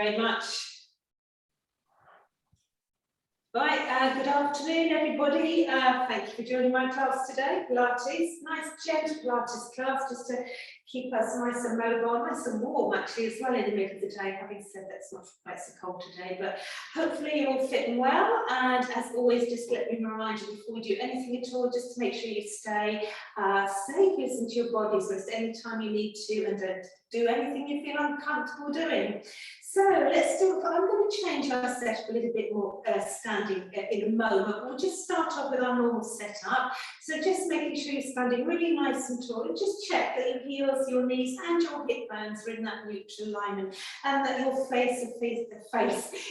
Very much. Right, good afternoon everybody. Thank you for joining my class today, Pilates. Nice gentle Pilates class just to keep us nice and mobile, nice and warm actually as well in the middle of the day. Having said that, it's not quite so cold today, but hopefully you're all fitting well. And as always, just let me remind you before we do anything at all, just to make sure you stay safe, listen to your bodies, rest any time you need to, and don't do anything you feel uncomfortable doing. So let's do. I'm going to change our setup a little bit more standing in a moment. We'll just start off with our normal setup. So just making sure you're standing really nice and tall, and just check that your heels, your knees, and your hip bones are in that neutral alignment, and that your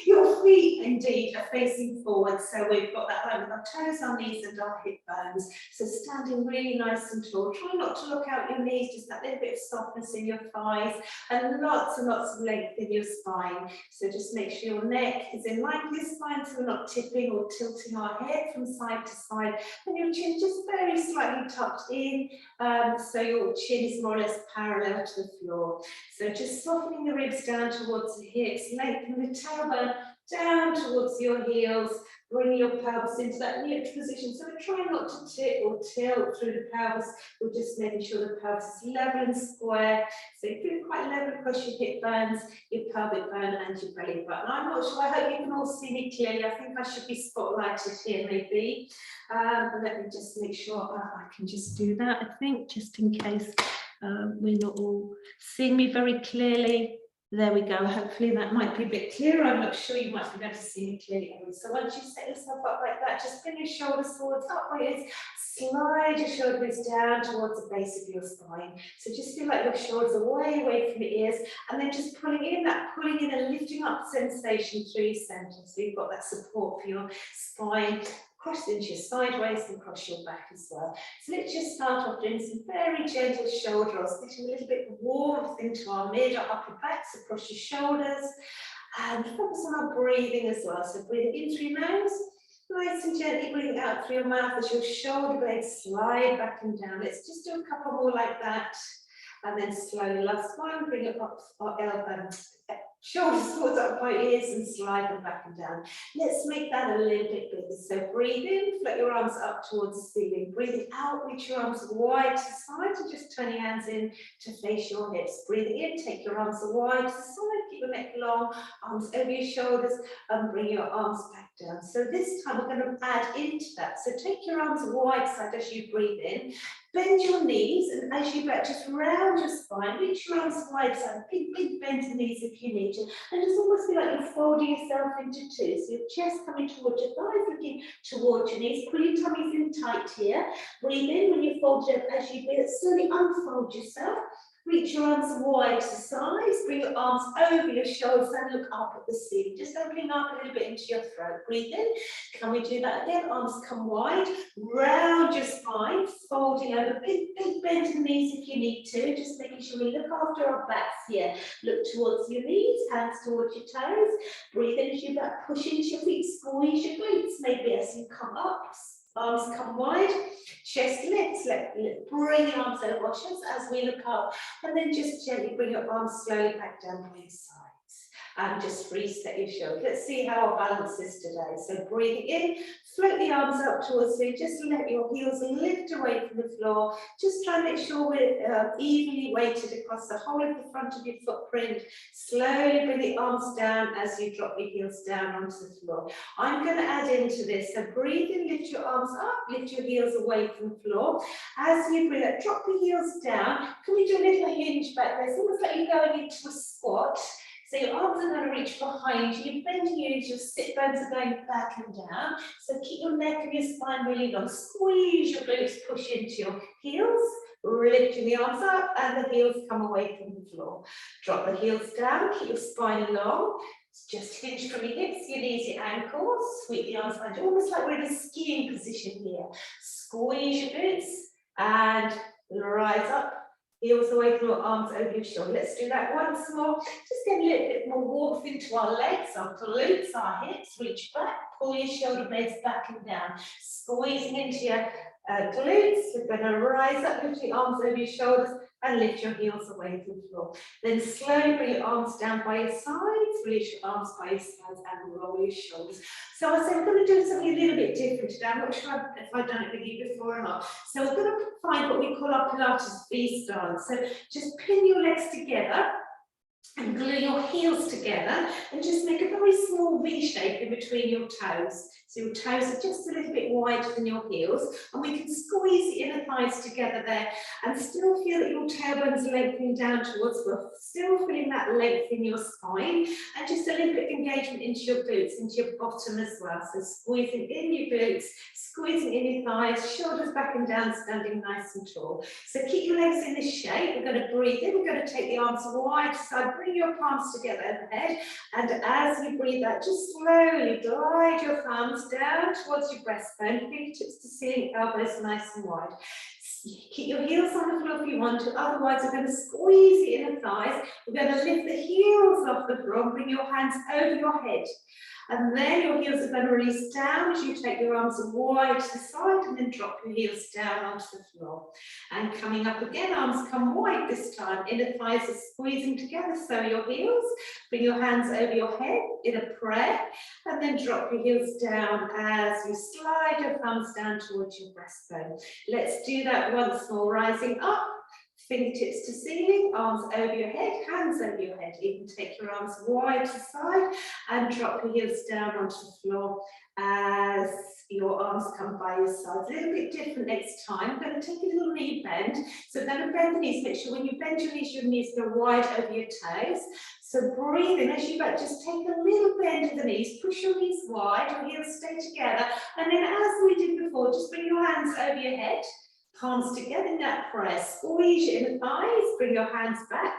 your feet indeed are facing forward. So we've got that alignment with our toes, our knees, and our hip bones. So standing really nice and tall. Try not to look out your knees, just that little bit of softness in your thighs, and lots of length in your spine. So just make sure your neck is in line with your spine, so we're not tipping or tilting our head from side to side, and your chin just very slightly tucked in, so your chin is more or less parallel to the floor. So just softening the ribs down towards the hips, lengthening the tailbone down towards your heels, bring your pelvis into that neutral position. So we're trying not to tip or tilt through the pelvis. We're just making sure the pelvis is level and square. So you're feeling quite level across your hip bones, your pelvic bone, and your belly button. I'm not sure, I hope you can all see me clearly. I think I should be spotlighted here maybe. But let me just make sure I can just do that, I think, just in case we're not all seeing me very clearly. There we go. Hopefully that might be a bit clearer. I'm not sure you might be able to see me clearly. So once you set yourself up like that, just bring your shoulders forwards, up like this. Slide your shoulders down towards the base of your spine. So just feel like your shoulders are way away from your ears, and then just pulling in and lifting up sensation through your center. So you've got that support for your spine. Cross into your sideways and cross your back as well. So let's just start off doing some very gentle shoulder rolls, getting a little bit of warmth into our mid or upper backs across your shoulders, and focus on our breathing as well. So breathing in through your nose, nice and gently breathing out through your mouth as your shoulder blades slide back and down. Let's just do a couple more like that, and then slowly last one, bring it up our elbow. Shoulders forward up by ears and slide them back and down. Let's make that a little bit bigger. So breathe in, float your arms up towards the ceiling. Breathing out, reach your arms wide to side, so just turn your hands in to face your hips. Breathing in, take your arms wide to side, keep your neck long, arms over your shoulders, and bring your arms back down. So this time we're going to add into that. So take your arms wide side as you breathe in. Bend your knees, and as you back, just round your spine, reach your arms wide side, big bend the knees if you need to, and just almost feel like you're folding yourself into two. So your chest coming towards your thighs, looking towards your knees, pull your tummies in tight here. Breathe in when you fold it as you breathe, slowly unfold yourself. Reach your arms wide to sides, bring your arms over your shoulders and look up at the ceiling, just opening up a little bit into your throat. Breathe in. Can we do that again? Arms come wide, round your spine, folding over, big bend in the knees if you need to, just making sure we look after our backs here. Look towards your knees, hands towards your toes. Breathe in as you back, push into your feet, squeeze your glutes, maybe as you come up. Arms come wide, chest lifts, bring your arms over our chest as we look up, and then just gently bring your arms slowly back down by your sides. And just reset your shoulders. Let's see how our balance is today. So breathing in, float the arms up towards you, just let your heels lift away from the floor. Just try and make sure we're evenly weighted across the whole of the front of your footprint. Slowly bring the arms down as you drop your heels down onto the floor. I'm going to add into this. So breathe in, lift your arms up, lift your heels away from the floor. As you breathe out, drop your heels down. Can we do a little hinge back there? It's almost like you're going into a squat. So your arms are going to reach behind you, you're bending your knees, your sit bones are going back and down. So keep your neck and your spine really long. Squeeze your glutes, push into your heels, lifting the arms up, and the heels come away from the floor. Drop the heels down, keep your spine long. Just hinge from your hips, your knees, your ankles. Sweep the arms behind you, almost like we're in a skiing position here. Squeeze your glutes and rise up. Heels away from your arms over your shoulder. Let's do that once more. Just get a little bit more warmth into our legs, our glutes, our hips. Reach back, pull your shoulder blades back and down. Squeezing into your glutes. We're going to rise up, lift your arms over your shoulders, and lift your heels away from the floor. Then slowly bring your arms down by your sides, release your arms by your sides and roll your shoulders. So I said we're going to do something a little bit different today. I'm not sure if I've done it with you before or not. So we're going to find what we call our Pilates V stance. So just pin your legs together and glue your heels together and just make a very small V shape in between your toes. So your toes are just a little bit wider than your heels, and we can squeeze the inner thighs together there and still feel that your tailbone's lengthening down towards the roof, still feeling that length in your spine, and just a little bit of engagement into your glutes, into your bottom as well. So squeezing in your glutes, squeezing in your thighs, shoulders back and down, standing nice and tall. So keep your legs in this shape. We're going to breathe in, we're going to take the arms wide side, bring your palms together overhead, and as you breathe out, just slowly glide your thumbs down towards your breastbone, fingertips to ceiling, elbows nice and wide. Keep your heels on the floor if you want to, otherwise we're going to squeeze the inner thighs. We're going to lift the heels off the floor, bring your hands over your head. And then your heels are going to release down as you take your arms wide to the side and then drop your heels down onto the floor. And coming up again, arms come wide this time. Inner thighs are squeezing together, so your heels. Bring your hands over your head in a prayer and then drop your heels down as you slide your thumbs down towards your breastbone. Let's do that once more, rising up. Fingertips to ceiling, arms over your head, hands over your head. You can take your arms wide to side and drop your heels down onto the floor as your arms come by your sides. A little bit different next time. I'm going to take a little knee bend. So we're going to bend the knees. Make sure when you bend your knees go wide over your toes. So breathe in as you go. Just take a little bend of the knees. Push your knees wide. Your heels stay together. And then as we did before, just bring your hands over your head. Palms together in that prayer. Squeeze your inner thighs, bring your hands back,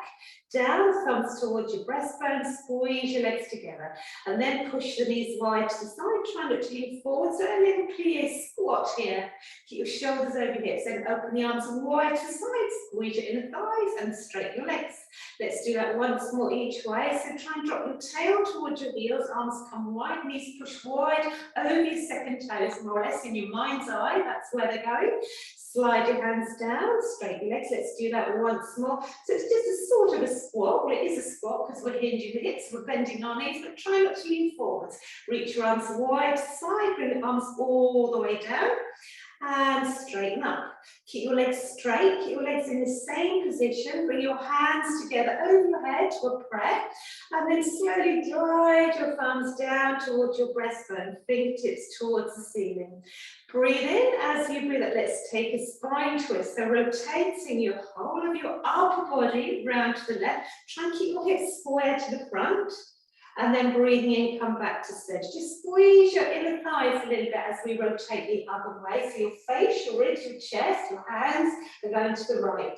down, thumbs towards your breastbone, squeeze your legs together. And then push the knees wide to the side, try not to lean forward. So a little plie squat here. Keep your shoulders over your hips, then open the arms wide to the side, squeeze your inner thighs and straighten your legs. Let's do that once more each way. So try and drop your tail towards your heels, arms come wide, knees push wide over your second toes, more or less in your mind's eye, that's where they're going. Slide your hands down, straighten your legs. Let's do that once more. So it's just a sort of a squat. Well, it is a squat because we're hinging the hips, we're bending our knees, but try not to lean forwards. Reach your arms wide to the side, bring the arms all the way down. And straighten up. Keep your legs straight, keep your legs in the same position. Bring your hands together over your head to a prayer. And then slowly glide your thumbs down towards your breastbone, fingertips towards the ceiling. Breathe in as you breathe out. Let's take a spine twist. So rotating your whole of your upper body round to the left. Try and keep your hips square to the front. And then breathing in, come back to center. Just squeeze your inner thighs a little bit as we rotate the other way. So your face, your ribs, your chest, your hands are going to the right.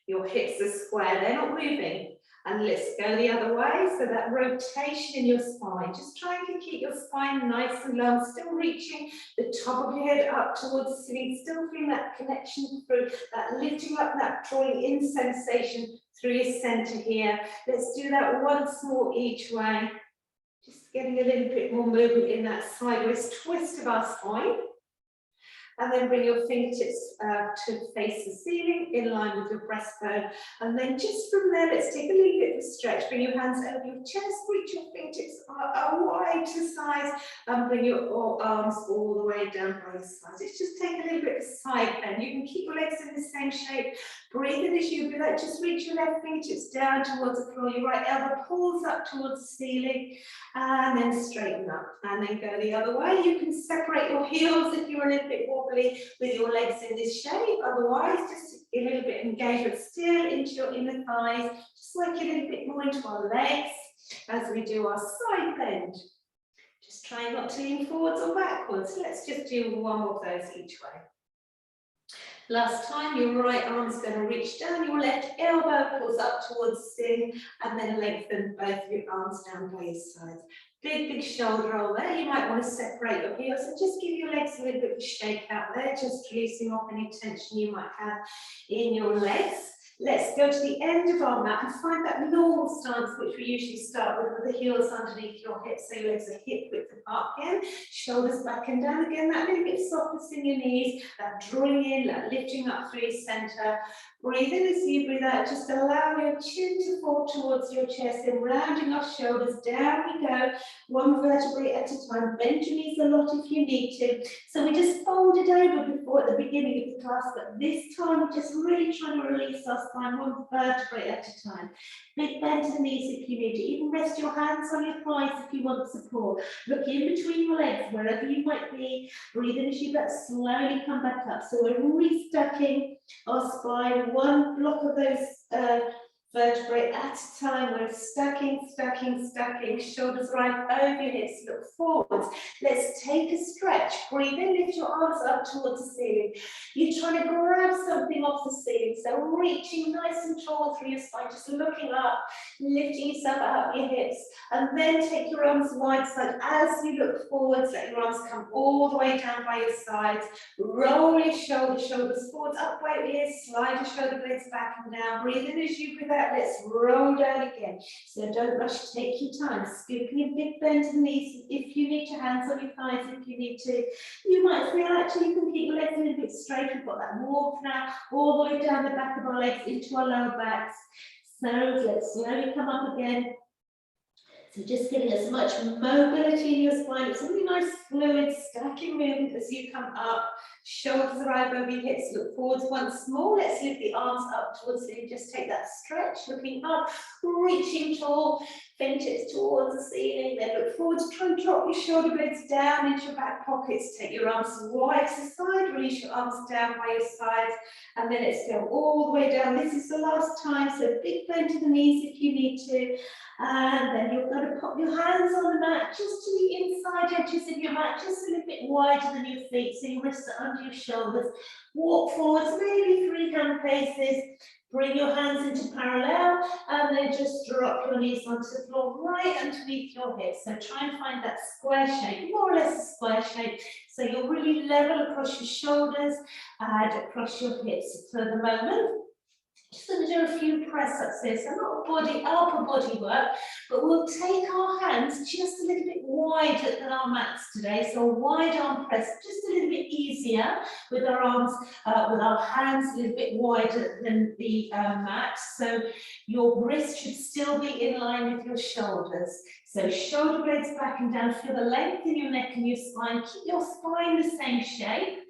Your hips are square, they're not moving. And let's go the other way. So that rotation in your spine. Just trying to keep your spine nice and long, still reaching the top of your head up towards the ceiling, still feeling that connection through, that lifting up, that drawing in sensation through your center here. Let's do that once more each way. Just getting a little bit more movement in that sideways twist of our spine. And then bring your fingertips to face the ceiling in line with your breastbone. And then just from there, let's take a little bit of a stretch. Bring your hands over your chest, reach your fingertips wide to the sides, and bring your arms all the way down by your sides. It's just take a little bit of a side bend. You can keep your legs in the same shape. Breathe in as you do that. Just reach your left fingertips down towards the floor. Your right elbow pulls up towards the ceiling. And then straighten up. And then go the other way. You can separate your heels if you're a little bit wobbly with your legs in this shape. Otherwise, just a little bit of engagement still into your inner thighs. Just work a little bit more into our legs as we do our side bend. Just try not to lean forwards or backwards. Let's just do one more of those each way. Last time, your right arm's going to reach down, your left elbow pulls up towards the ceiling, and then lengthen both of your arms down by your sides. Big shoulder roll there. You might want to separate your heels and just give your legs a little bit of a shake out there, just releasing off any tension you might have in your legs. Let's go to the end of our mat and find that normal stance, which we usually start with the heels underneath your hips, so your legs are hip width apart again, shoulders back and down again, that little bit softness in your knees, that drawing in, that lifting up through your centre. Breathe in as you breathe out, just allow your chin to fall towards your chest, and rounding off shoulders, down we go, one vertebrae at a time. Bend your knees a lot if you need to. So we just folded over before at the beginning of the class, but this time we're just really trying to release our spine one vertebrae at a time. Big bend to the knees if you need to. Even rest your hands on your thighs if you want support. Look in between your legs, wherever you might be. Breathe in as you let slowly come back up. So we're restacking our spine, one block of those vertebrae at a time. We're stacking, stacking, stacking. Shoulders right over your hips. Look forwards. Let's take a stretch. Breathe in, lift your arms up towards the ceiling. You're trying to grab something off the ceiling. So reaching nice and tall through your spine, just looking up, lifting yourself out of your hips. And then take your arms wide side as you look forwards. Let your arms come all the way down by your sides. Roll your shoulders forwards, up by your ears. Slide your shoulder blades back and down. Breathe in as you breathe out. Let's roll down again. So don't rush, take your time. Scooping a big bend to the knees if you need, your hands on your thighs if you need to. You might feel actually you can keep your legs a little bit straight. We've got that warmth now, all the way down the back of our legs into our lower backs. So let's slowly come up again. So just getting as much mobility in your spine. It's a really nice fluid stacking movement as you come up. Shoulders arrive over your hips, look forwards once more. Let's lift the arms up towards you. Just take that stretch, looking up, reaching tall, fingertips towards the ceiling. Then look forwards, try and drop your shoulder blades down into your back pockets. Take your arms wide to the side, release your arms down by your sides. And then let's go all the way down. This is the last time, so big bend to the knees if you need to. And then you're going to pop your hands on the mat, just to the inside edges of your mat, just a little bit wider than your feet, so your wrists are under your shoulders. Walk forwards, maybe 3 hand paces. Bring your hands into parallel, and then just drop your knees onto the floor right underneath your hips. So try and find that square shape, more or less a square shape. So you're really level across your shoulders and across your hips for the moment. Just going to do a few press-ups here, so not upper body work, but we'll take our hands just a little bit wider than our mats today. So a wide arm press, just a little bit easier with our arms, with our hands a little bit wider than the mat. So your wrist should still be in line with your shoulders. So shoulder blades back and down, feel the length in your neck and your spine. Keep your spine the same shape.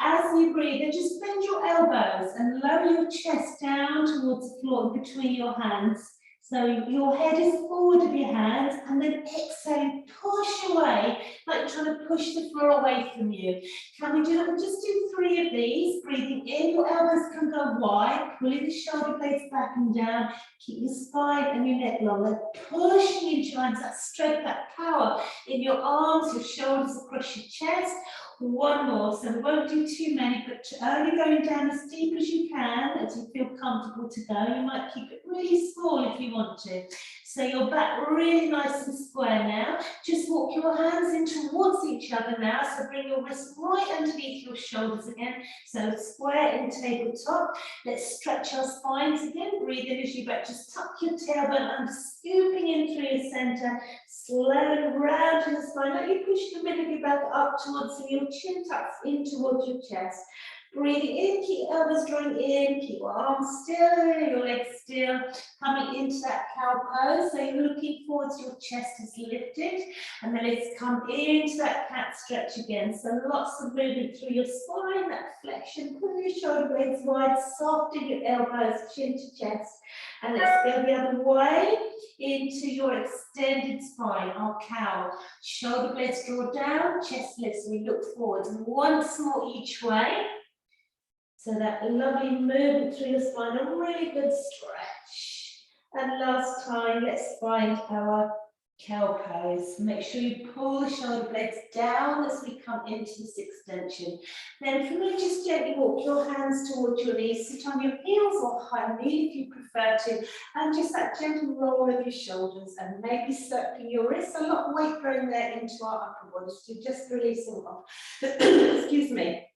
As you breathe, and just bend your elbows and lower your chest down towards the floor between your hands. So your head is forward of your hands, and then exhale, push away, like you're trying to push the floor away from you. Can we do that? We'll just do 3 of these. Breathing in, your elbows can go wide, pulling the shoulder blades back and down. Keep your spine and your neck long, like pushing into your hands, that strength, that power in your arms, your shoulders across your chest. 1 more, so we won't do too many, but only going down as deep as you can, as you feel comfortable to go. You might keep it really small if you want to. So your back really nice and square now. Just walk your hands in towards each other now. So bring your wrists right underneath your shoulders again. So square in tabletop. Let's stretch our spines again. Breathe in as you back. Just tuck your tailbone under, scooping in through your center. Slowly round to the spine. Let you push the middle of your back up towards your chin tucks in towards your chest. Breathing in, keep elbows drawing in, keep your arms still, your legs still, coming into that cow pose. So you're looking forwards, your chest is lifted, and then let's come into that cat stretch again. So lots of movement through your spine, that flexion, pull your shoulder blades wide, soften your elbows, chin to chest. And let's go the other way into your extended spine, our cow. Shoulder blades draw down, chest lifts, we look forwards. Once more each way. So that lovely movement through your spine, a really good stretch. And last time, let's find our cow pose. Make sure you pull the shoulder blades down as we come into this extension. Then from there, just gently walk your hands towards your knees, sit on your heels or high knee if you prefer to, and just that gentle roll of your shoulders and maybe circling your wrists. A lot of weight going there into our upper body, so just releasing off. Excuse me.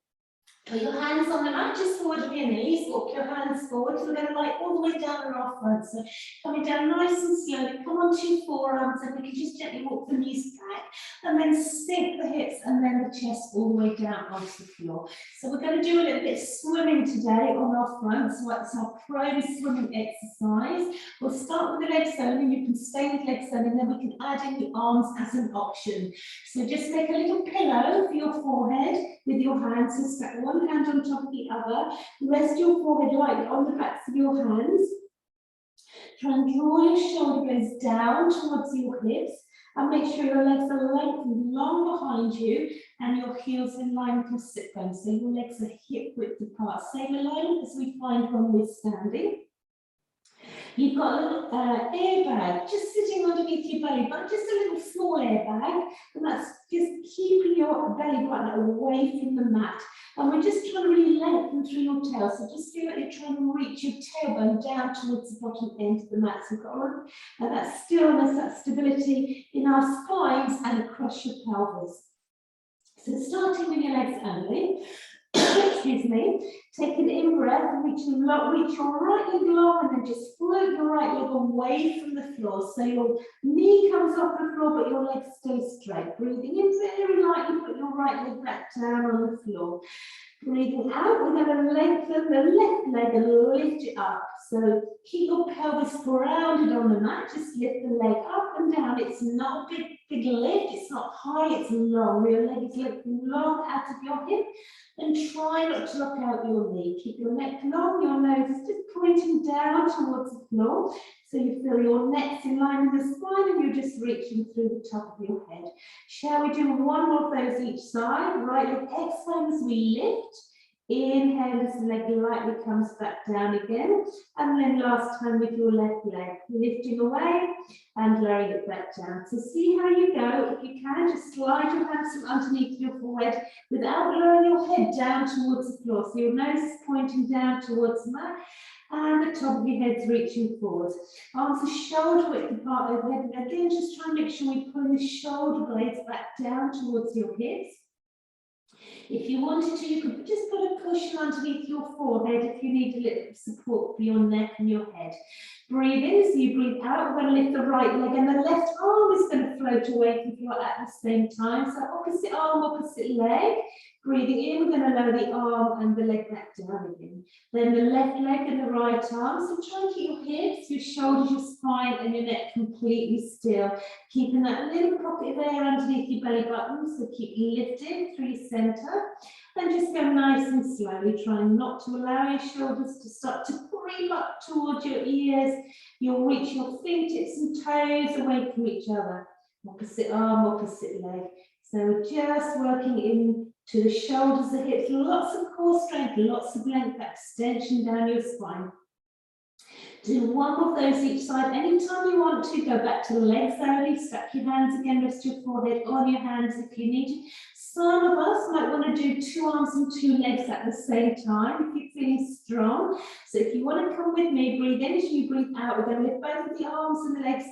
Put your hands on the mat, just forward of your knees, walk your hands forward. We're going to lie all the way down on our front. So coming down nice and slowly, come onto your forearms, and we can just gently walk the knees back, and then sink the hips and then the chest all the way down onto the floor. So we're going to do a little bit of swimming today on our front. So that's our pro swimming exercise. We'll start with the legs only. You can stay with legs only, and then we can add in the arms as an option. So just make a little pillow for your forehead with your hands. So stack one hand on top of the other. Rest your forehead lightly on the backs of your hands. Try and draw your shoulder blades down towards your hips, and make sure your legs are lengthened long behind you and your heels in line with your sit bones. So your legs are hip width apart. Same alignment as we find when we're standing. You've got a little airbag just sitting underneath your belly button, just a little small airbag, and that's just keeping your belly button away from the mat. And we're just trying to really lengthen through your tail, so just feel like you're trying to reach your tailbone down towards the bottom end of the mat. So we've got that stillness, that stability in our spines and across your pelvis. So starting with your legs only. Excuse me, take an in-breath and reach your right leg long, and then just float your right leg away from the floor. So your knee comes off the floor, but your leg stays straight. Breathing in very lightly, put your right leg back down on the floor. Breathing out, we're going to lengthen the left leg and lift it up. So keep your pelvis grounded on the mat, just lift the leg up and down. It's not a big lift, it's not high, it's long. Your leg is lifting long out of your hip, and try not to look out your knee. Keep your neck long, your nose is just pointing down towards the floor. So you feel your neck's in line with the spine, and you're just reaching through the top of your head. Shall we do one more of those each side? Right leg exhale as we lift. Inhale as the leg lightly comes back down again. And then last time with your left leg, lifting away and lowering it back down. So see how you go. If you can, just slide your hands from underneath your forehead without lowering your head down towards the floor. So your nose is pointing down towards the mat, and the top of your head's reaching forward. Arms are shoulder width apart overhead. And again, just try and make sure we pull the shoulder blades back down towards your hips. If you wanted to, you could just put a cushion underneath your forehead if you need a little support for your neck and your head. Breathe in, so you breathe out. We're going to lift the right leg, and the left arm is going to float away from you at the same time. So opposite arm, opposite leg. Breathing in, we're going to lower the arm and the leg back down again. Then the left leg and the right arm. So try and keep your hips, your shoulders, your spine, and your neck completely still. Keeping that little pocket of air underneath your belly button. So keep lifting through your centre. And just go nice and slowly, trying not to allow your shoulders to start to creep up towards your ears. You'll reach your fingertips and toes away from each other. Opposite arm, opposite leg. So we're just working in to the shoulders, the hips, lots of core strength, lots of length, extension down your spine. Do one of those each side. Anytime you want to, go back to the legs only, stack your hands again, rest your forehead on your hands if you need to. Some of us might want to do 2 arms and 2 legs at the same time if you're feeling strong. So if you want to come with me, breathe in as you breathe out. We're going to lift both of the arms and the legs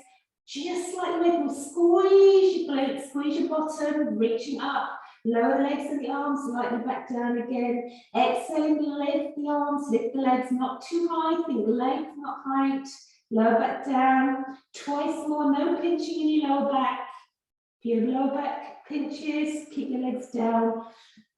just like the leg. We'll squeeze your glutes, squeeze your bottom, reaching up. Lower the legs and the arms, slightly back down again. Exhaling, lift the arms, lift the legs, not too high, think length, not height. Lower back down, twice more, no pinching in your lower back. If your lower back pinches, keep your legs down.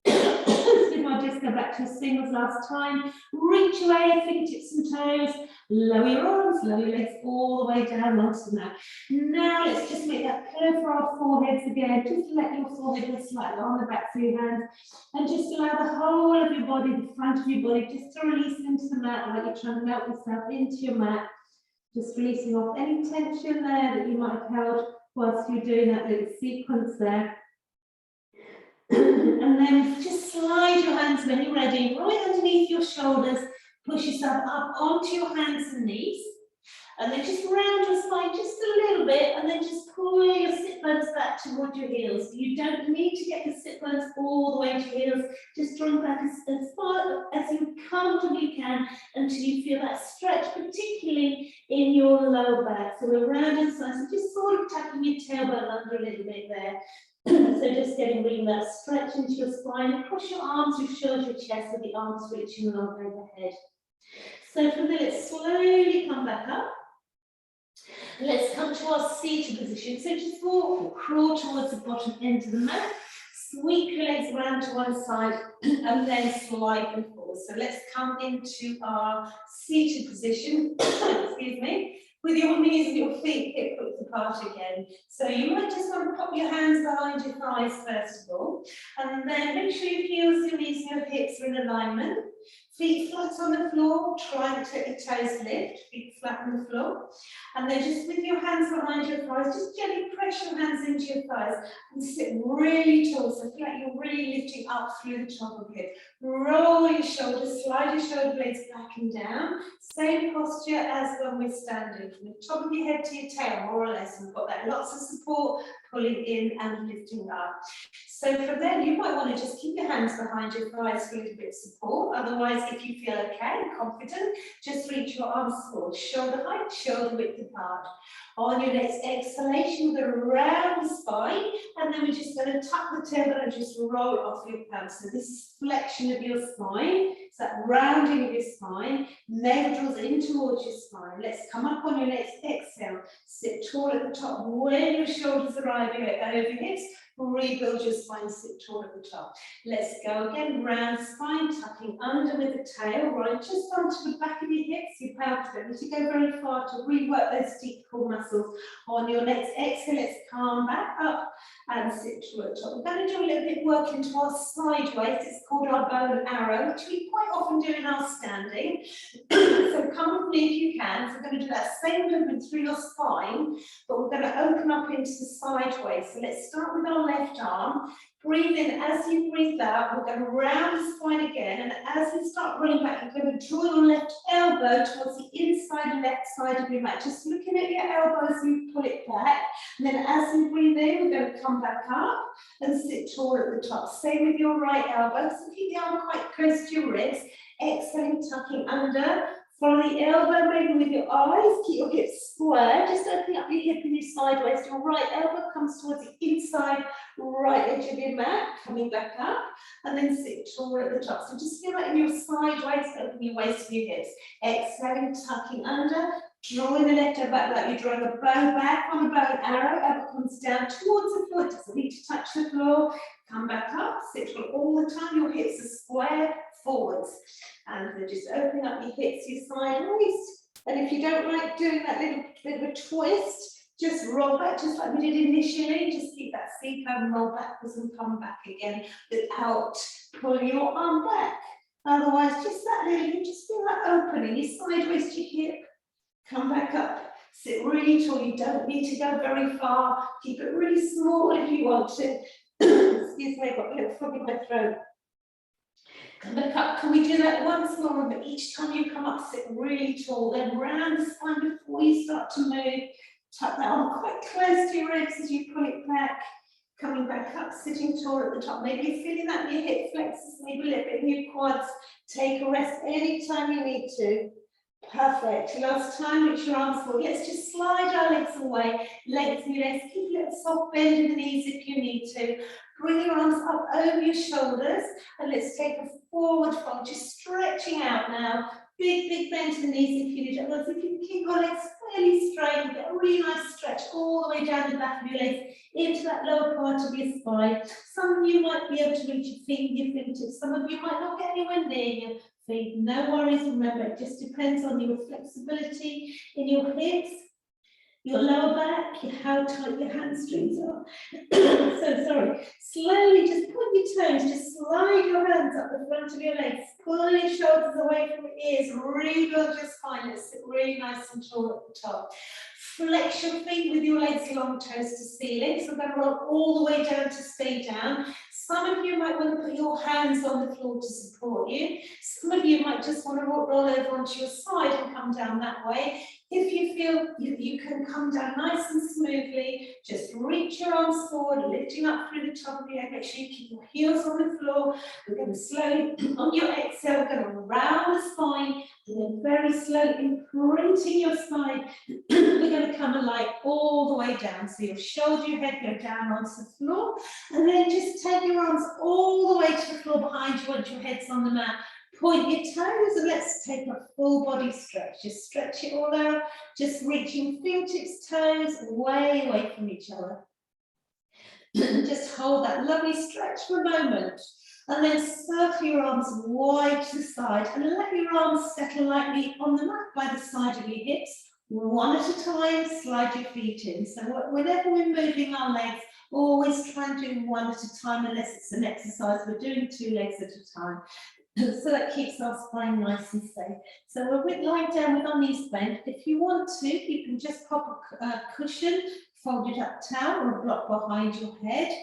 I'll just go back to singles last time. Reach away, fingertips and toes. Lower your arms, lower your legs all the way down onto the mat. Now let's just make that pillow for our foreheads again. Just let your forehead rest slightly on the backs of your hands. And just allow the whole of your body, the front of your body, just to release into the mat like you're trying to melt yourself into your mat. Just releasing off any tension there that you might have held whilst you're doing that little sequence there. And then just slide your hands when you're ready, right underneath your shoulders. Push yourself up onto your hands and knees. And then just round your spine just a little bit, and then just pull your sit bones back toward your heels. You don't need to get the sit bones all the way to your heels. Just draw back as far as you comfortably can until you feel that stretch, particularly in your lower back. So we're round and side, so just sort of tucking your tailbone under a little bit there. So just getting really that stretch into your spine, across your arms, your shoulders, your chest, with the arms reaching along overhead. So from there, let's slowly come back up. Let's come to our seated position. So just walk or crawl towards the bottom end of the mat. Sweep your legs around to one side and then slide them forward. So let's come into our seated position, excuse me, with your knees and your feet hip width apart again. So you might just want to pop your hands behind your thighs first of all, and then make sure your heels, your knees and your hips are in alignment. Feet flat on the floor, try and let your toes lift, feet flat on the floor. And then just with your hands behind your thighs, just gently press your hands into your thighs and sit really tall. So feel like you're really lifting up through the top of it. Roll your shoulders, slide your shoulder blades back and down. Same posture as when we're standing, from the top of your head to your tail, more or less. We've got that lots of support, pulling in and lifting up. So from there, you might want to just keep your hands behind your thighs for a little bit of support. Otherwise, if you feel okay and confident, just reach your arms forward, shoulder height, shoulder width apart. On your next exhalation, we're going to round the spine, and then we're just going to tuck the tailbone and just roll off your palms. So this is flexion of your spine. It's that rounding of your spine. Navel draws in towards your spine. Let's come up on your next exhale. Sit tall at the top. When your shoulders arrive over your hips, rebuild your spine, sit tall at the top. Let's go again, round spine, tucking under with the tail, right just onto the back of your hips, your pelvis. Don't need to go very far to rework those deep core muscles. On your next exhale, let's calm back up and sit tall at the top. We're going to do a little bit of work into our sideways. It's called our bow and arrow, which we quite often do in our standing. So come with me if you can. So we're going to do that same movement through your spine, but we're going to open up into the sideways. So let's start with our left arm. Breathe in. As you breathe out, we're going to round the spine again, and as we start rolling back, you're going to draw your left elbow towards the inside left side of your mat, just looking at your elbow as you pull it back. And then as you breathe in, we're going to come back up and sit tall at the top. Same with your right elbow, so keep the arm quite close to your ribs. Exhaling, tucking under. Follow the elbow, maybe with your eyes, keep your hips square, just opening up your hip and your sideways. Your right elbow comes towards the inside right edge of your mat, coming back up, and then sit tall at the top. So just feel like in your sideways, open your waist and your hips. Exhaling, tucking under, drawing the left elbow back like you're drawing a bow back on a bow and arrow. Elbow comes down towards the floor, doesn't need to touch the floor. Come back up, sit tall all the time, your hips are square forwards. And then just opening up your hips, your sideways. And if you don't like doing that little bit of a twist, just roll back just like we did initially. Just keep that seat and roll backwards and come back again without pulling your arm back. Otherwise, just that little, you just feel that opening, your sideways to your hip. Come back up. Sit really tall. You don't need to go very far. Keep it really small if you want to. Excuse me, I've got a little frog in my throat. Come back up. Can we do that once more? But each time you come up, sit really tall. Then round the spine before you start to move. Tuck that arm quite close to your ribs as you pull it back. Coming back up, sitting tall at the top. Maybe you're feeling that in your hip flexors, maybe a little bit in your quads. Take a rest anytime you need to. Perfect. Last time, reach your arms forward. Let's just slide our legs away. Lengthen your legs. Keep a little soft bend in the knees if you need to. Bring your arms up over your shoulders. And let's take a forward fold. Just stretching out now. Big bend in the knees if you need. Otherwise, if you can keep your legs fairly straight, get a really nice stretch all the way down the back of your legs into that lower part of your spine. Some of you might be able to reach your feet and your fingertips. Some of you might not get anywhere near your feet. No worries. Remember, it just depends on your flexibility in your hips, your lower back, how tight your hamstrings are. So sorry. Slowly, just point your toes, just slide your hands up the front of your legs, pull your shoulders away from your ears, rebuild your spine. Let's sit really nice and tall at the top. Flex your feet with your legs long, toes to ceiling. So we're going to roll all the way down to stay down. Some of you might want to put your hands on the floor to support you. Some of you might just want to roll over onto your side and come down that way. If you feel you can come down nice and smoothly, just reach your arms forward, lifting up through the top of your head. Make sure you keep your heels on the floor. We're going to slowly, on your exhale, we're going to round the spine, and then very slowly imprinting your spine. We're going to come alight all the way down. So you'll shoulder your head, go down onto the floor, and then just take your arms all the way to the floor behind you once your head's on the mat. Point your toes and let's take a full body stretch. Just stretch it all out, just reaching fingertips, toes way away from each other. Just hold that lovely stretch for a moment. And then circle your arms wide to the side and let your arms settle lightly on the mat by the side of your hips. One at a time, slide your feet in. So whenever we're moving our legs, always try and do one at a time unless it's an exercise. We're doing 2 legs at a time. So that keeps our spine nice and safe. So we're lying down with our knees bent. If you want to, you can just pop a cushion, folded up towel or a block behind your head.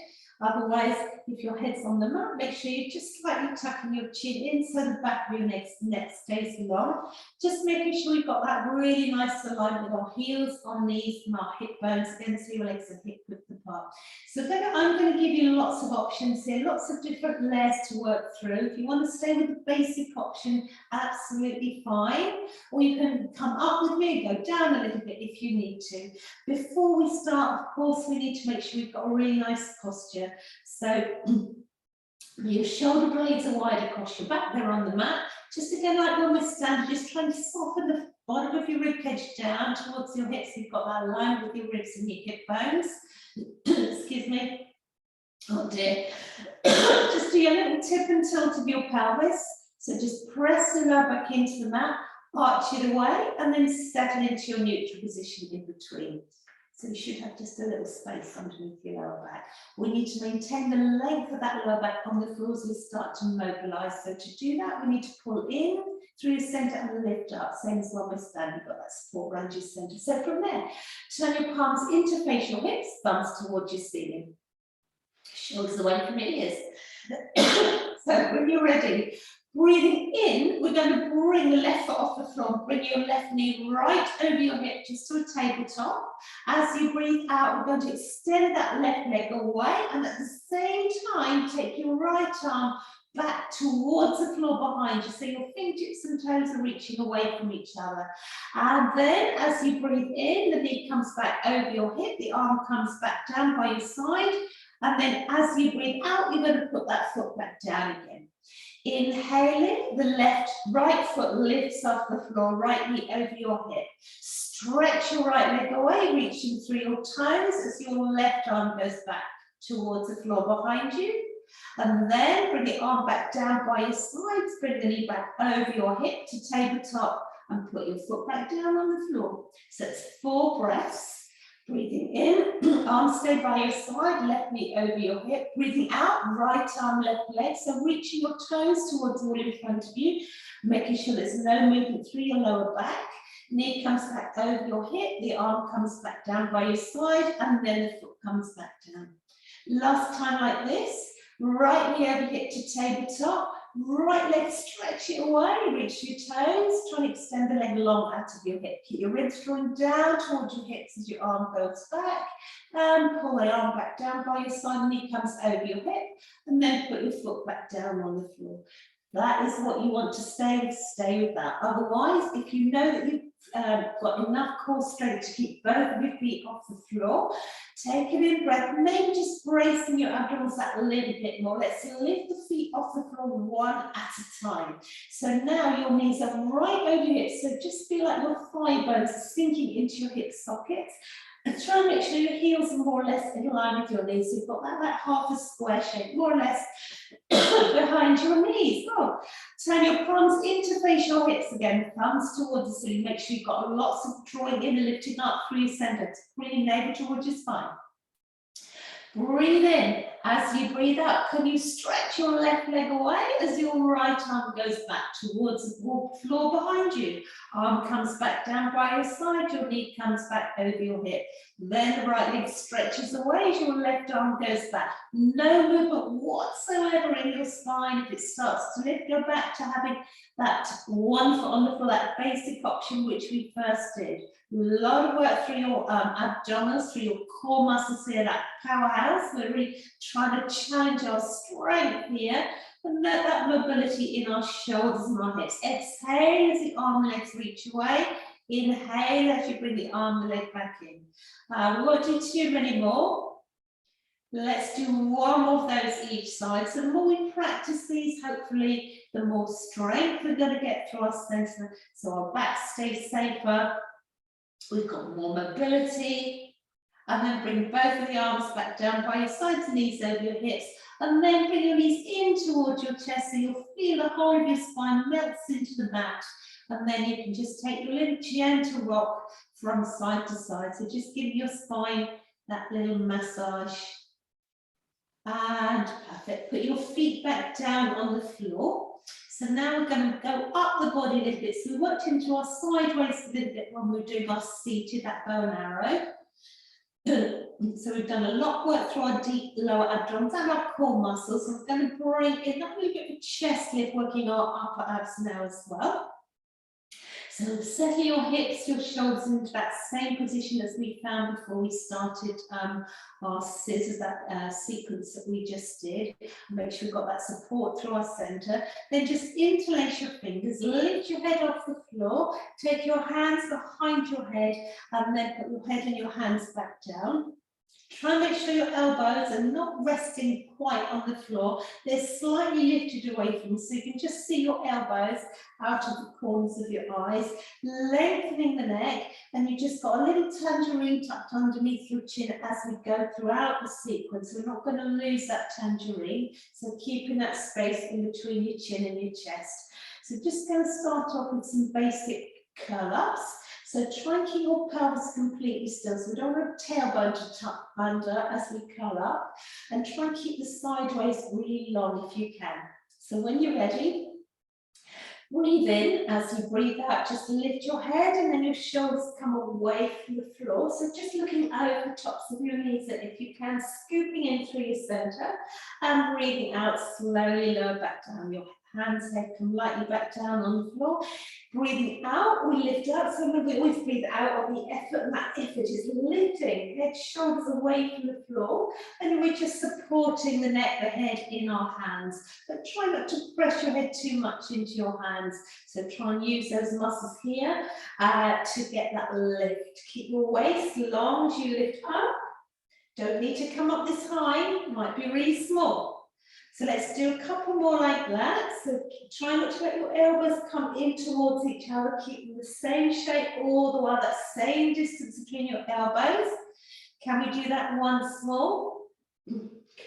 Otherwise, if your head's on the mat, make sure you're just slightly tucking your chin in so the back of your neck stays long. Just making sure you've got that really nice alignment with our heels, our knees, and our hip bones again, so your legs are hip width apart. So then I'm going to give you lots of options here, lots of different layers to work through. If you want to stay with the basic option, absolutely fine. Or you can come up with me and go down a little bit if you need to. Before we start, of course, we need to make sure we've got a really nice posture. So your shoulder blades are wide across your back, they're on the mat. Just again, like when we're standing, just trying to soften the bottom of your ribcage down towards your hips. You've got that line with your ribs and your hip bones. Excuse me. Oh dear. Just do your little tip and tilt of your pelvis. So just press the lower back into the mat, arch it away, and then settle into your neutral position in between. So you should have just a little space underneath your lower back. We need to maintain the length of that lower back on the floor as we start to mobilise. So to do that, we need to pull in through the centre and lift up, same as when we're standing, got that support around your centre. So from there, turn your palms interface your hips, thumbs towards your ceiling. Shoulders away from your ears. So when you're ready, breathing in, we're going to bring the left foot off the floor, bring your left knee right over your hip just to a tabletop. As you breathe out, we're going to extend that left leg away and at the same time, take your right arm back towards the floor behind you. So your fingertips and toes are reaching away from each other. And then as you breathe in, the knee comes back over your hip, the arm comes back down by your side. And then as you breathe out, you're going to put that foot back down again. Inhaling, the right foot lifts off the floor, right knee over your hip. Stretch your right leg away, reaching through your toes as your left arm goes back towards the floor behind you. And then bring your arm back down by your sides, bring the knee back over your hip to tabletop and put your foot back down on the floor. So it's 4 breaths. Breathing in, arms stay by your side, left knee over your hip. Breathing out, right arm, left leg. So reaching your toes towards the wall in front of you, making sure there's no movement through your lower back. Knee comes back over your hip, the arm comes back down by your side, and then the foot comes back down. Last time like this, right knee over hip to tabletop. Right leg, stretch it away, reach your toes, try and extend the leg long out of your hip. Keep your ribs drawing down towards your hips as your arm goes back. And pull the arm back down by your side, knee comes over your hip, and then put your foot back down on the floor. That is what you want to stay with that. Otherwise, if you know that you've got enough core strength to keep both of your feet off the floor, take an in breath, maybe just bracing your abdominals that a little bit more. Let's lift the feet off the floor one at a time. So now your knees are right over your hips, so just feel like your thigh bones are sinking into your hip sockets. And try and make sure your heels are more or less in line with your knees. So you've got that half a square shape, more or less behind your knees. Oh, turn your palms interface your hips again, thumbs towards the ceiling. Make sure you've got lots of drawing in and lifting up through your centre, bringing navel towards your spine. Breathe in. As you breathe out, can you stretch your left leg away as your right arm goes back towards the floor behind you? Arm comes back down by your side, your knee comes back over your hip. Then the right leg stretches away as your left arm goes back. No movement whatsoever in your spine. If it starts to lift, go back to having that one foot on the floor, that basic option which we first did. lot of work through your abdominals, through your core muscles here, that powerhouse. We're really trying to challenge our strength here and let that mobility in our shoulders and our hips. Exhale as the arm and legs reach away. Inhale as you bring the arm and leg back in. We won't do too many more. Let's do one more of those each side. So the more we practice these, hopefully, the more strength we're going to get through our center. So our back stays safer. We've got more mobility. And then bring both of the arms back down by your sides and knees over your hips. And then bring your knees in towards your chest so you'll feel the whole of your spine melts into the mat. And then you can just take your little gentle rock from side to side. So just give your spine that little massage. And perfect. Put your feet back down on the floor. So now we're going to go up the body a little bit. So we worked into our sideways a little bit when we were doing our seated, that bow and arrow. So we've done a lot of work through our deep lower abdominals and our core muscles. So we're going to bring in that little bit of a chest lift, working our upper abs now as well. So settle your hips, your shoulders into that same position as we found before we started our scissors, that sequence that we just did. Make sure we've got that support through our center. Then just interlace your fingers, lift your head off the floor, take your hands behind your head, and then put your head and your hands back down. Try and make sure your elbows are not resting quite on the floor. They're slightly lifted away from you, so you can just see your elbows out of the corners of your eyes, lengthening the neck, and you just got a little tangerine tucked underneath your chin as we go throughout the sequence. We're not going to lose that tangerine, so keeping that space in between your chin and your chest. So just going to start off with some basic curl-ups. So try and keep your pelvis completely still. So we don't want a tailbone to tuck under as we curl up. And try and keep the sideways really long if you can. So when you're ready, breathe in. As you breathe out, just lift your head and then your shoulders come away from the floor. So just looking over the tops of your knees, and if you can, scooping in through your center. And breathing out, slowly lower back down. Your hands, head come lightly back down on the floor. Breathing out, we lift up. So we always breathe out on the effort, and that effort is lifting head, shoulders away from the floor. And we're just supporting the neck, the head in our hands. But try not to press your head too much into your hands. So try and use those muscles here to get that lift. Keep your waist long as you lift up. Don't need to come up this high, might be really small. So let's do a couple more like that. So try not to let your elbows come in towards each other. Keep them the same shape all the while, that same distance between your elbows. Can we do that once more?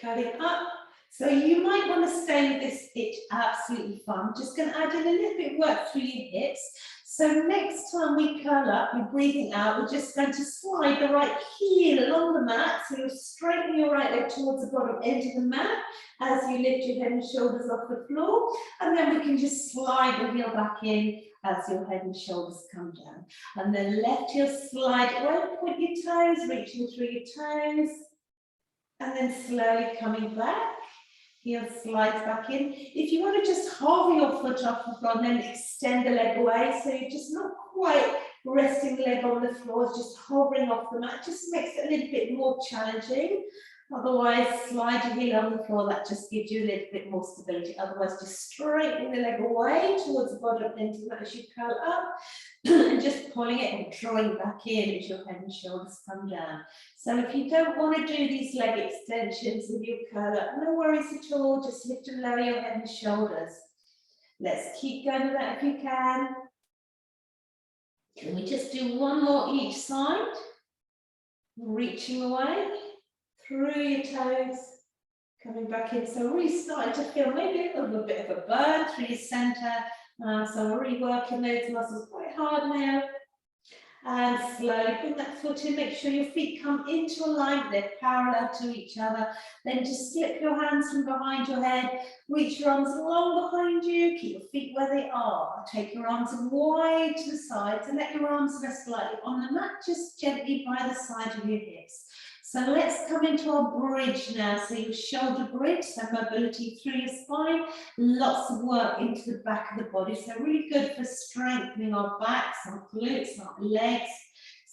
Curling up. So you might want to stay with this. It's absolutely fun. Just going to add in a little bit of work through your hips. So next time we curl up, we're breathing out, we're just going to slide the right heel along the mat. So you're straightening your right leg towards the bottom edge of the mat as you lift your head and shoulders off the floor. And then we can just slide the heel back in as your head and shoulders come down. And then left heel slide away, point your toes, reaching through your toes. And then slowly coming back. Heel slides back in. If you want to just hover your foot off the floor and then extend the leg away, so you're just not quite resting the leg on the floor, it's just hovering off the mat, just makes it a little bit more challenging. Otherwise, slide your heel on the floor, that just gives you a little bit more stability. Otherwise, just straightening the leg away towards the bottom end of the mat as you curl up, and just pulling it and drawing back in as your head and shoulders come down. So if you don't want to do these leg extensions with your curl up, no worries at all, just lift and lower your head and shoulders. Let's keep going with that if you can. Can we just do one more each side? Reaching away through your toes, coming back in. So really starting to feel maybe a little bit of a burn through your center. So we're really working those muscles quite hard now. And slowly bring that foot in, make sure your feet come into alignment, they're parallel to each other. Then just slip your hands from behind your head, reach your arms long behind you, keep your feet where they are. Take your arms wide to the sides and let your arms rest lightly on the mat, just gently by the side of your hips. So let's come into our bridge now. So your shoulder bridge, so mobility through your spine, lots of work into the back of the body. So really good for strengthening our backs, our glutes, our legs,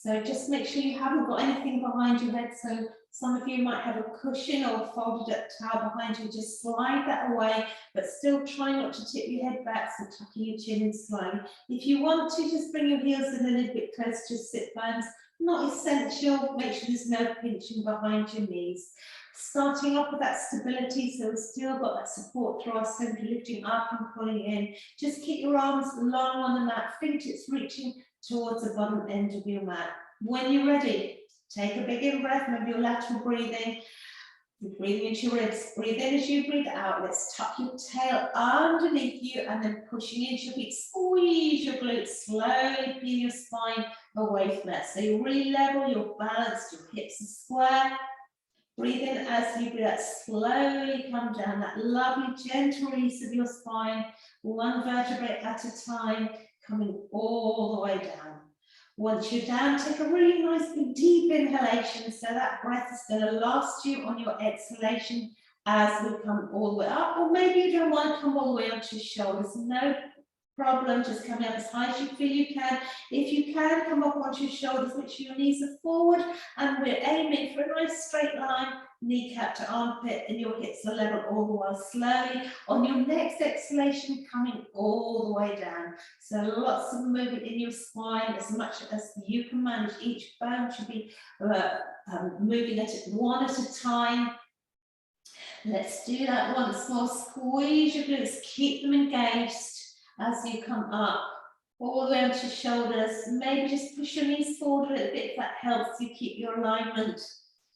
So just make sure you haven't got anything behind your head. So some of you might have a cushion or a folded up towel behind you. Just slide that away, but still try not to tip your head back, so tucking your chin in slightly. If you want to, just bring your heels in a little bit close to your sit bones. Not essential. Make sure there's no pinching behind your knees. Starting off with that stability, so we've still got that support through our centre, lifting up and pulling in. Just keep your arms long on the mat, fingertips reaching towards the bottom end of your mat. When you're ready, take a big in breath, maybe your lateral breathing. You're breathing into your ribs. Breathe in as you breathe out. Let's tuck your tail underneath you and then pushing into your feet. Squeeze your glutes, slowly peel your spine away from that. So you're really level, you're balanced, your hips are square. Breathe in as you breathe out, slowly come down, that lovely gentle release of your spine, one vertebrae at a time, coming all the way down. Once you're down, take a really nice big deep inhalation, so that breath is going to last you on your exhalation as we come all the way up, or maybe you don't want to come all the way onto your shoulders, no problem, just coming up as high as you feel you can. If you can, come up onto your shoulders, make sure your knees are forward, and we're aiming for a nice straight line, kneecap to armpit, and your hips are level all the while. Slowly, on your next exhalation, coming all the way down. So lots of movement in your spine, as much as you can manage. Each bone should be moving at it one at a time. Let's do that once more. Squeeze your glutes, keep them engaged as you come up, all the way onto your shoulders. Maybe just push your knees forward a little bit if that helps you keep your alignment.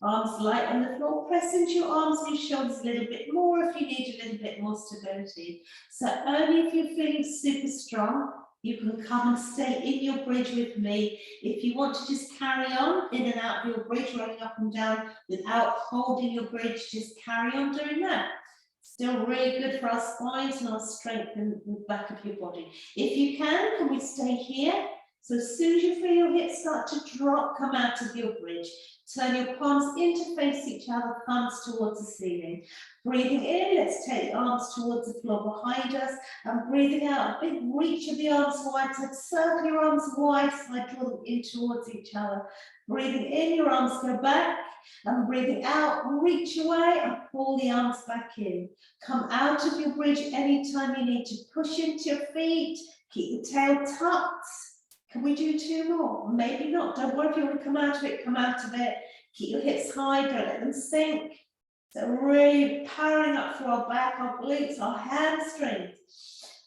Arms light on the floor, press into your arms and your shoulders a little bit more if you need a little bit more stability. So only if you're feeling super strong, you can come and stay in your bridge with me. If you want to just carry on in and out of your bridge, rolling up and down without holding your bridge, just carry on doing that. Still really good for our spines and our strength in the back of your body. If you can we stay here? So as soon as you feel your hips start to drop, come out of your bridge. Turn your palms interface each other, thumbs towards the ceiling. Breathing in, let's take the arms towards the floor behind us. And breathing out, a big reach of the arms wide side. Circle your arms wide side, draw them in towards each other. Breathing in, your arms go back. And breathing out, reach away and pull the arms back in. Come out of your bridge anytime you need to. Push into your feet, keep the tail tucked. Can we do two more? Maybe not. Don't worry if you want to come out of it, come out of it. Keep your hips high, don't let them sink. So really powering up through our back, our glutes, our hamstrings.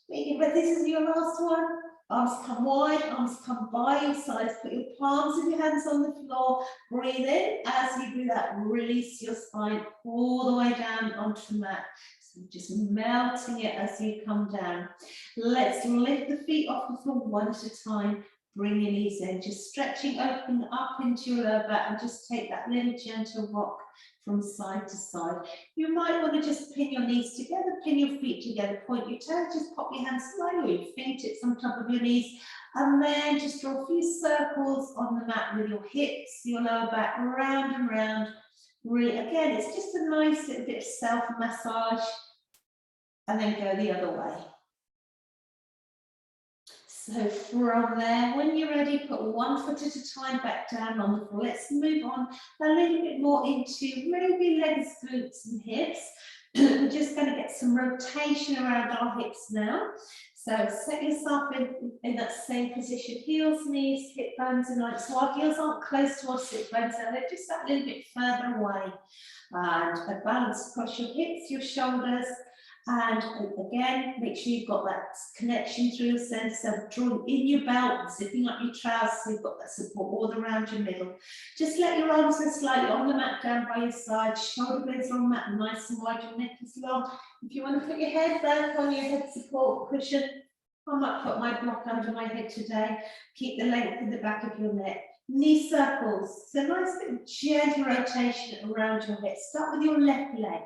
Big breath, this is your last one. Arms come wide, arms come by your sides. Put your palms and your hands on the floor. Breathe in. As you do that, release your spine all the way down onto the mat. So just melting it as you come down. Let's lift the feet off the floor one at a time. Bring your knees in, just stretching open up into your lower back, and just take that little gentle rock from side to side. You might want to just pin your knees together, pin your feet together, point your toes, just pop your hands slowly, your fingertips on top of your knees, and then just draw a few circles on the mat with your hips, your lower back, round and round. Really, again, it's just a nice little bit of self-massage, and then go the other way. So from there, when you're ready, put one foot at a time back down on the floor. Let's move on a little bit more into maybe legs, glutes and hips. We're just going to get some rotation around our hips now. So set yourself in that same position, heels, knees, hip bones in line. So our heels aren't close to our sit bones, so they're just that little bit further away. And a balance across your hips, your shoulders. And again, make sure you've got that connection through your sense of drawing in your belt, zipping up your trousers, so you've got that support all around your middle. Just let your arms go slightly on the mat down by your side, shoulder blades on the mat, nice and wide, your neck is long. If you want to put your head back on your head support cushion, I might put my block under my head today. Keep the length in the back of your neck. Knee circles, so nice bit of gentle rotation around your head. Start with your left leg.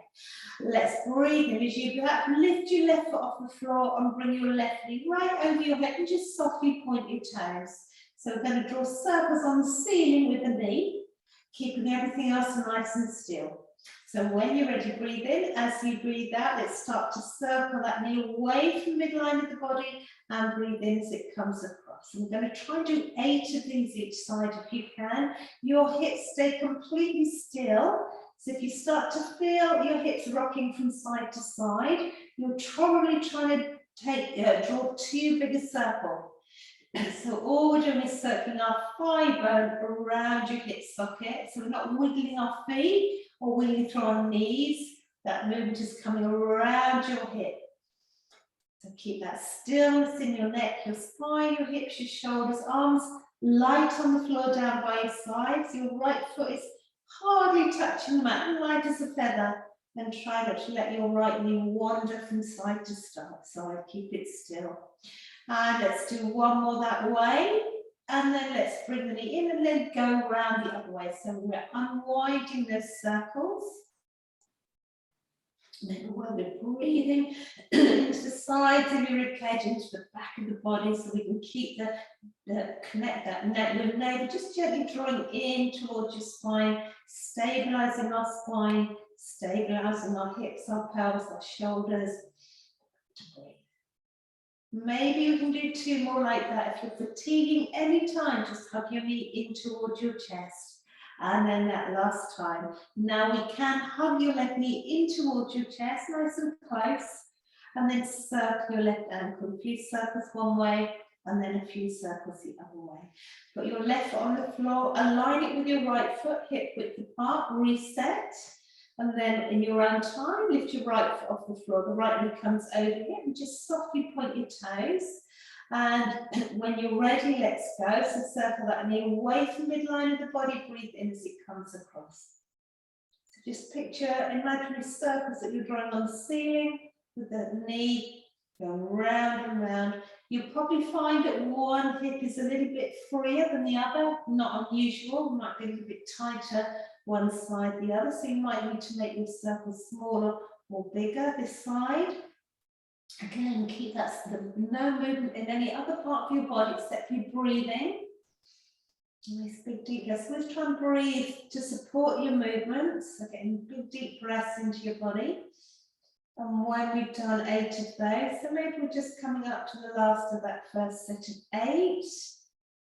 Let's breathe in as you lift your left foot off the floor and bring your left knee right over your head and just softly point your toes. So we're going to draw circles on the ceiling with the knee, keeping everything else nice and still. So when you're ready to breathe in, as you breathe out, let's start to circle that knee away from the midline of the body and breathe in as it comes across. I'm going to try and do 8 of these each side if you can. Your hips stay completely still. So if you start to feel your hips rocking from side to side, you're probably trying to draw too big a circle. So all we're doing is circling our thigh bone around your hip socket. So we're not wiggling our feet or wiggling through our knees. That movement is coming around your hip. So keep that stillness in your neck, your spine, your hips, your shoulders, arms light on the floor down by your sides. Your right foot is hardly touching the mat, light as a feather. And try not to let your right knee wander from side to side. Keep it still. And let's do one more that way. And then let's bring the knee in and then go around the other way. So we're unwinding those circles. And then when we're breathing into the sides of your ribcage, into the back of the body, so we can keep connect that neck, your navel, just gently drawing in towards your spine, stabilizing our spine, stabilizing our hips, our pelvis, our shoulders. Maybe you can do 2 more like that. If you're fatiguing any time, just hug your knee in towards your chest. And then that last time. Now we can hug your left knee in towards your chest, nice and close. And then circle your left ankle. A few circles one way, and then a few circles the other way. Put your left foot on the floor, align it with your right foot, hip width apart, reset. And then in your own time, lift your right foot off the floor. The right knee comes over here and just softly point your toes. And when you're ready, let's go. So circle that knee away from the midline of the body. Breathe in as it comes across. So just picture imaginary circles that you're drawing on the ceiling with the knee going round and round. You'll probably find that one hip is a little bit freer than the other. Not unusual. Might be a little bit tighter one side, the other. So you might need to make your circle smaller or bigger this side. Again, keep that no movement in any other part of your body except for your breathing. Nice big deep breaths. Let's try and breathe to support your movements. So getting big deep breaths into your body. And when we've done 8 of those, so maybe we're just coming up to the last of that first set of 8.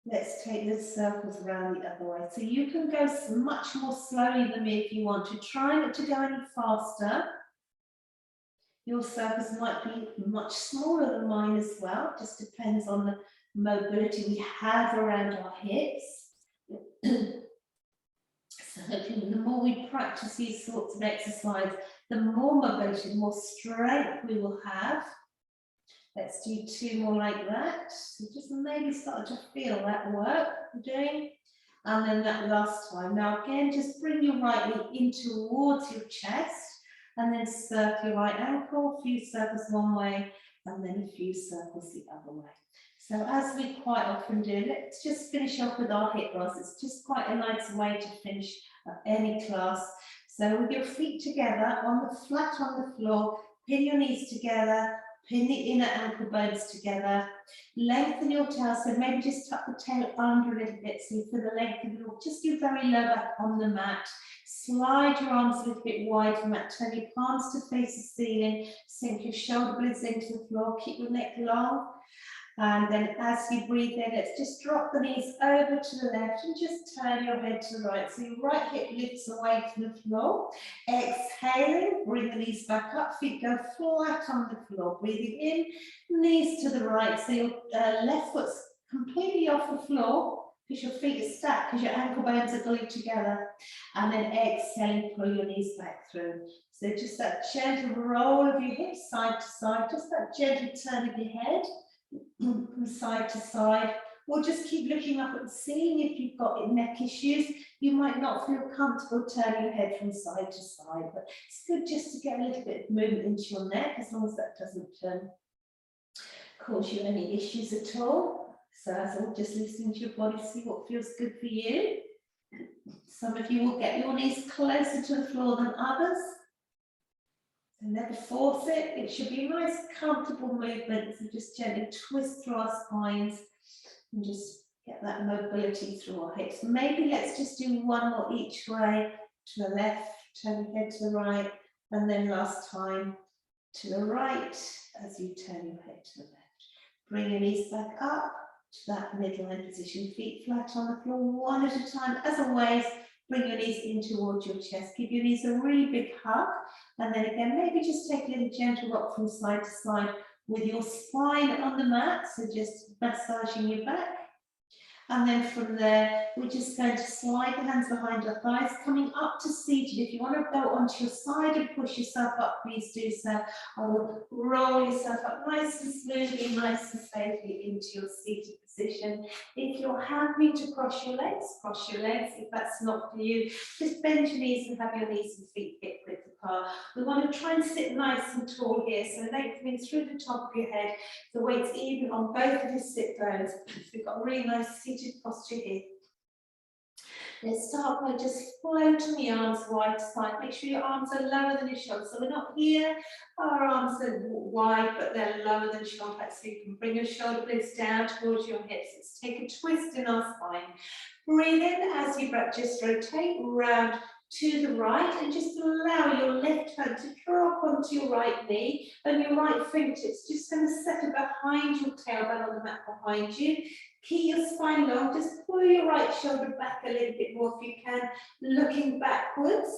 Let's take the circles around the other way. So you can go much more slowly than me if you want to. Try not to go any faster. Your circles might be much smaller than mine as well. Just depends on the mobility we have around our hips. So the more we practice these sorts of exercises, the more mobility, the more strength we will have. Let's do 2 more like that. So just maybe start to feel that work we're doing. And then that last time. Now again, just bring your right knee in towards your chest and then circle your right ankle, a few circles one way and then a few circles the other way. So as we quite often do, let's just finish off with our hip thrust. It's just quite a nice way to finish any class. So with your feet together on the flat on the floor, pin your knees together, pin the inner ankle bones together, lengthen your tail, so maybe just tuck the tail under a little bit, so for the length of your, just your very low back on the mat. Slide your arms a little bit wide from that, turn your palms to face the ceiling, sink your shoulder blades into the floor, keep your neck long. And then as you breathe in, let's just drop the knees over to the left and just turn your head to the right. So your right hip lifts away from the floor. Exhaling, bring the knees back up, feet go flat on the floor. Breathing in, knees to the right. So your left foot's completely off the floor because your feet are stacked, because your ankle bones are glued together. And then exhaling, pull your knees back through. So just that gentle roll of your hips side to side, just that gentle turn of your head from side to side, or just keep looking up at the ceiling. If you've got neck issues, you might not feel comfortable turning your head from side to side, but it's good just to get a little bit of movement into your neck, as long as that doesn't cause you any issues at all. So as I'm just listening to your body, see what feels good for you. Some of you will get your knees closer to the floor than others. And never force it. It should be a nice, comfortable movement. So just gently twist through our spines and just get that mobility through our hips. Maybe let's just do 1 more each way, to the left turn your head to the right, and then last time to the right as you turn your head to the left. Bring your knees back up to that midline position, feet flat on the floor, one at a time. As always, bring your knees in towards your chest. Give your knees a really big hug, and then again, maybe just take a little gentle rock from side to side with your spine on the mat, so just massaging your back. And then from there, we're just going to slide the hands behind our thighs, coming up to seated. If you want to go onto your side and push yourself up, please do so. Or roll yourself up nice and smoothly, nice and safely into your seated position. If you're happy to cross your legs, cross your legs. If that's not for you, just bend your knees and have your knees and feet hip width apart. We want to try and sit nice and tall here, so lengthening through the top of your head. The weight's even on both of your sit bones. We've got a really nice seated posture here. Let's start by just floating the arms wide to side. Make sure your arms are lower than your shoulders. So we're not here, our arms are wide, but they're lower than shoulder height. So you can bring your shoulder blades down towards your hips. Let's take a twist in our spine. Breathe in as you breath, just rotate round to the right and just allow your left hand to drop onto your right knee and your right fingertips just going to settle behind your tailbone on the mat behind you. Keep your spine long, just pull your right shoulder back a little bit more if you can, looking backwards.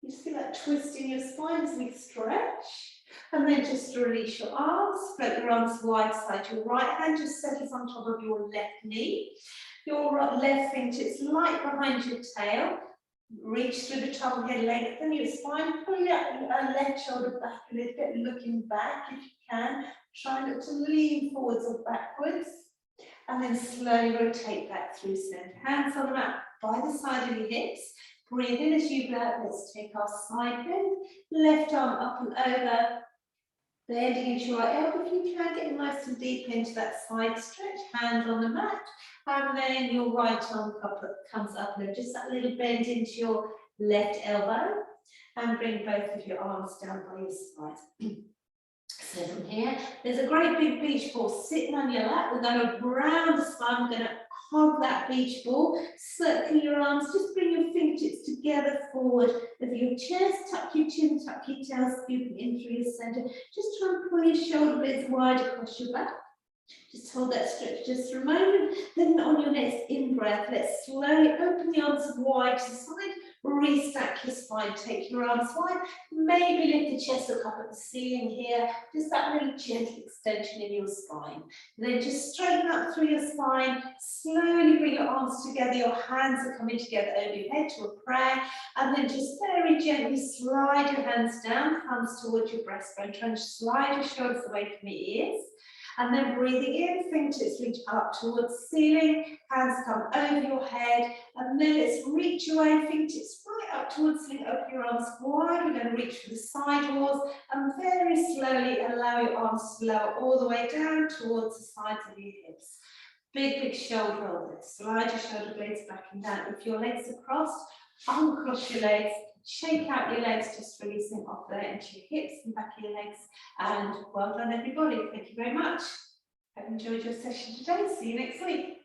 You just feel that twist in your spine as we stretch. And then just release your arms, float your arms wide side. Your right hand just settles on top of your left knee. Your left fingertips light behind your tail. Reach through the top of your head, lengthen your spine, pull your left shoulder back a little bit, looking back if you can. Try not to lean forwards or backwards. And then slowly rotate back through center. Hands on the mat by the side of your hips. Breathe in as you blow. Let's take our side bend. Left arm up and over. Bending into your right elbow if you can, get nice and deep into that side stretch. Hand on the mat. And then your right arm comes up and just that little bend into your left elbow. And bring both of your arms down by your side. So from here, there's a great big beach ball sitting on your lap. We're going to round the spine. We're going to hug that beach ball. Circle your arms. Just bring your fingertips together forward over your chest. Tuck your chin, tuck your tail, scooping in through your center. Just try and pull your shoulder blades wide across your back. Just hold that stretch just for a moment. Then on your next in-breath, let's slowly open the arms wide to the side. Restack your spine, take your arms wide, maybe lift the chest up at the ceiling here, just that little gentle extension in your spine. And then just straighten up through your spine, slowly bring your arms together, your hands are coming together over your head to a prayer, and then just very gently slide your hands down, thumbs towards your breastbone, try and slide your shoulders away from your ears. And then breathing in, fingertips reach up towards the ceiling, hands come over your head, and then let's reach away, fingertips right up towards the ceiling, open your arms wide, we're going to reach for the side walls, and very slowly allow your arms to lower all the way down towards the sides of your hips. Big shoulder roll, let's slide your shoulder blades back and down. If your legs are crossed, uncross your legs, shake out your legs, just releasing off there into your hips and back of your legs. And well done, everybody. Thank you very much. Hope you enjoyed your session today. See you next week.